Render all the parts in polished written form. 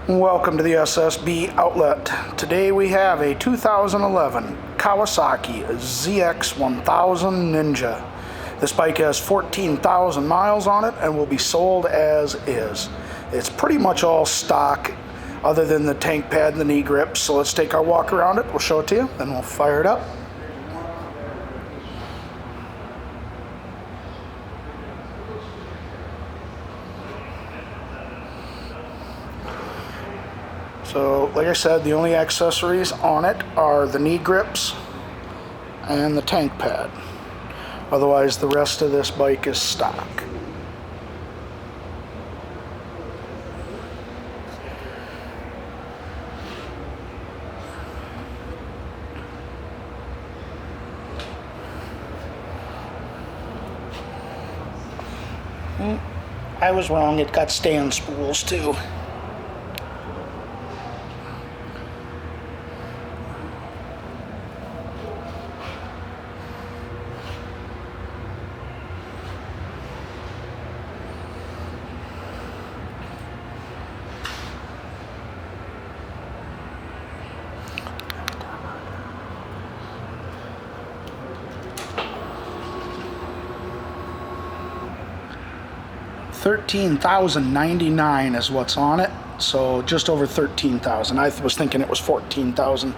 Welcome to the SSB outlet. Today we have a 2011 Kawasaki ZX1000 Ninja. This bike has 14,000 miles on it and will be sold as is. It's pretty much all stock other than the tank pad and the knee grips. So let's take our walk around it. We'll show it to you, then we'll fire it up. So, like I said, the only accessories on it are the knee grips and the tank pad. Otherwise, the rest of this bike is stock. I was wrong, it got stand spools too. $13,099 is what's on it, so just over 13,000. I was thinking it was 14,000.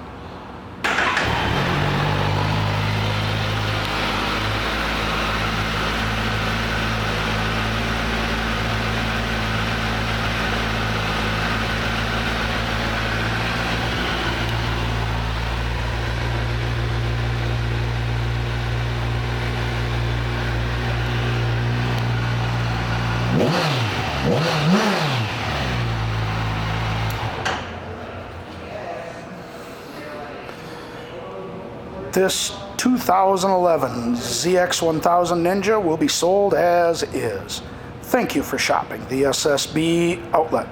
This 2011 ZX1000 Ninja will be sold as is. Thank you for shopping the SSB outlet.